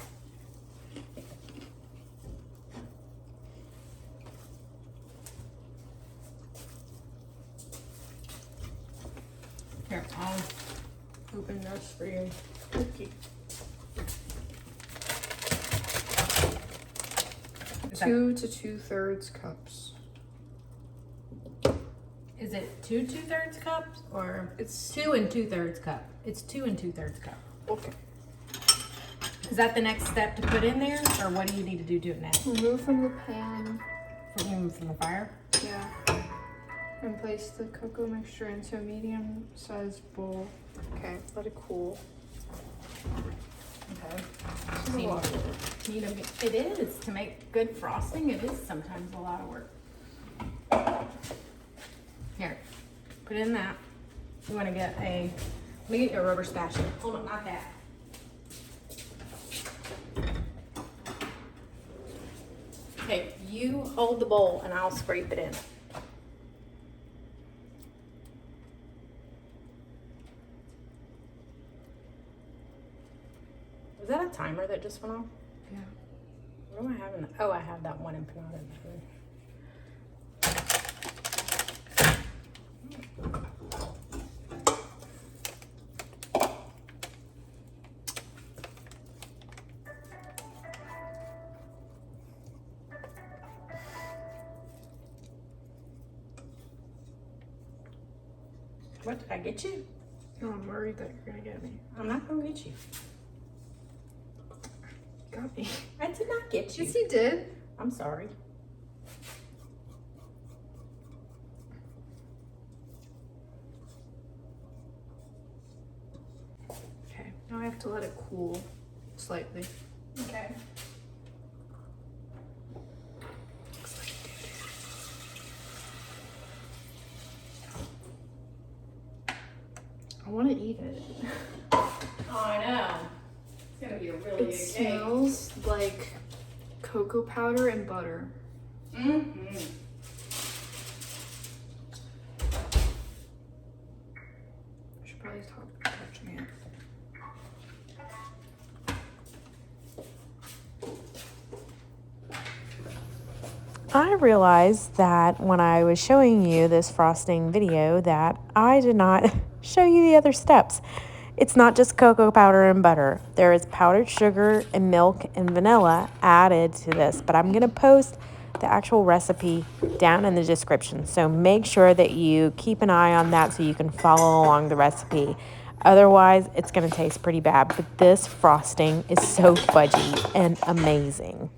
Here, I'll open this for you. Okay. Is that- 2 to 2/3 cups. Is it 2/2 cups or It's 2 2/3 cup? It's 2 2/3 cup. okay. Is that the next step to put in there, or what do you need to do it next? Remove from the pan. Remove from the fire. Yeah. And place the cocoa mixture into a medium-sized bowl. Okay, let it cool. Okay. This is a lot of work. It is to make good frosting. It is sometimes a lot of work. Here, put in that. You want to get a. Let me get you a rubber spatula. Hold on, not that. Okay, you hold the bowl and I'll scrape it in. Was that a timer that just went off? Yeah. What do I have in the, oh, I have that one empanada in there. What, did I get you? No, I'm worried that you're gonna get me. I'm not gonna get you. Got me. I did not get you. Yes, you did. I'm sorry. Okay, now I have to let it cool slightly. Okay. I want to eat it. Oh, I know. It's gonna be a really It good cake. smells like cocoa powder and butter. Mm-hmm. I should probably stop touching it. I realized that when I was showing you this frosting video that I did not show you the other steps. It's not just cocoa powder and butter. There is powdered sugar and milk and vanilla added to this, but I'm going to post the actual recipe down in the description. So make sure that you keep an eye on that so you can follow along the recipe. Otherwise, it's going to taste pretty bad, but this frosting is so fudgy and amazing.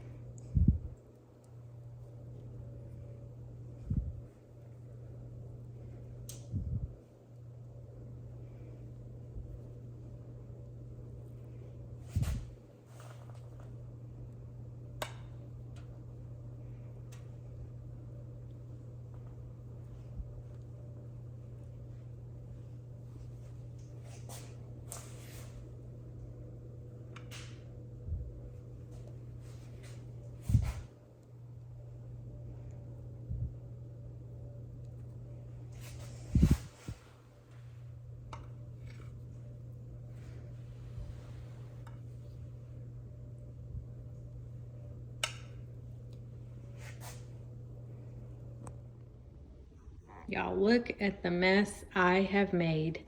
Y'all, look at the mess I have made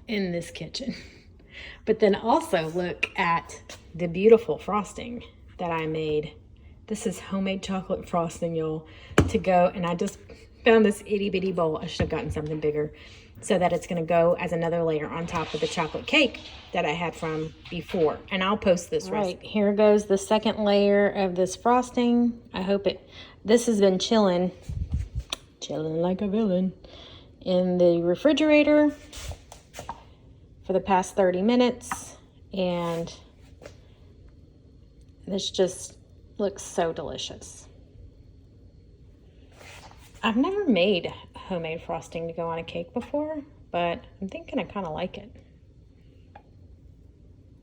in this kitchen. But then also look at the beautiful frosting that I made. This is homemade chocolate frosting, y'all, to go. And I just found this itty bitty bowl. I should have gotten something bigger, so that it's gonna go as another layer on top of the chocolate cake that I had from before. And I'll post this recipe. Right, here goes the second layer of this frosting. I hope this has been chilling like a villain in the refrigerator for the past 30 minutes. And this just looks so delicious. I've never made homemade frosting to go on a cake before, but I'm thinking I kind of like it.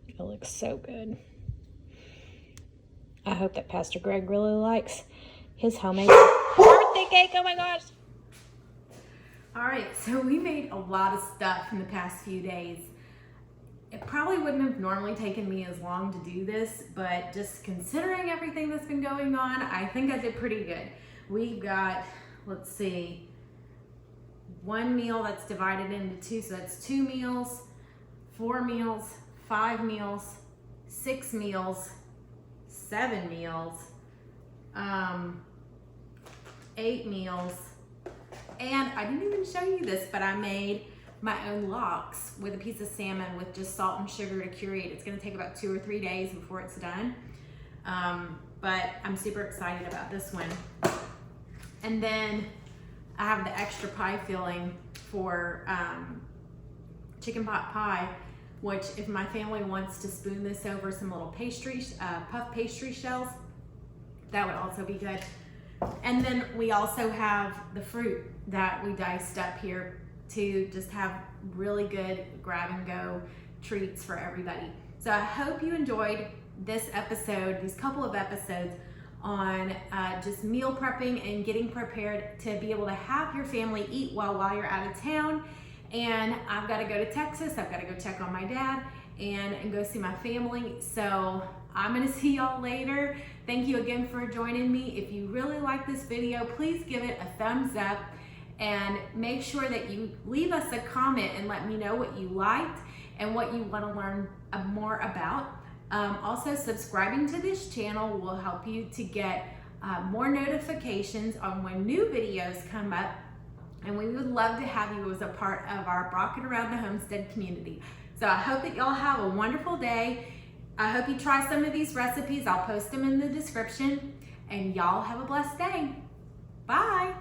It looks so good. I hope that Pastor Greg really likes his homemade birthday cake. Oh my gosh. All right, so we made a lot of stuff in the past few days. It probably wouldn't have normally taken me as long to do this, but just considering everything that's been going on, I think I did pretty good. We've got, let's see, one meal that's divided into two, so that's 2 meals, 4 meals, 5 meals, 6 meals, 7 meals, 8 meals, and I didn't even show you this, but I made my own lox with a piece of salmon with just salt and sugar to curate. It's gonna take about 2 or 3 days before it's done, but I'm super excited about this one. And then I have the extra pie filling for chicken pot pie, which if my family wants to spoon this over some little pastries, puff pastry shells, that would also be good. And then we also have the fruit that we diced up here to just have really good grab and go treats for everybody. So I hope you enjoyed this episode, these couple of episodes on just meal prepping and getting prepared to be able to have your family eat well while you're out of town. And I've got to go to Texas. I've got to go check on my dad and go see my family. So I'm gonna see y'all later. Thank you again for joining me. If you really like this video, please give it a thumbs up and make sure that you leave us a comment and let me know what you liked and what you want to learn more about. Also, subscribing to this channel will help you to get more notifications on when new videos come up, and we would love to have you as a part of our Rockin' Around the Homestead community. So I hope that y'all have a wonderful day. I hope you try some of these recipes. I'll post them in the description, and y'all have a blessed day. Bye.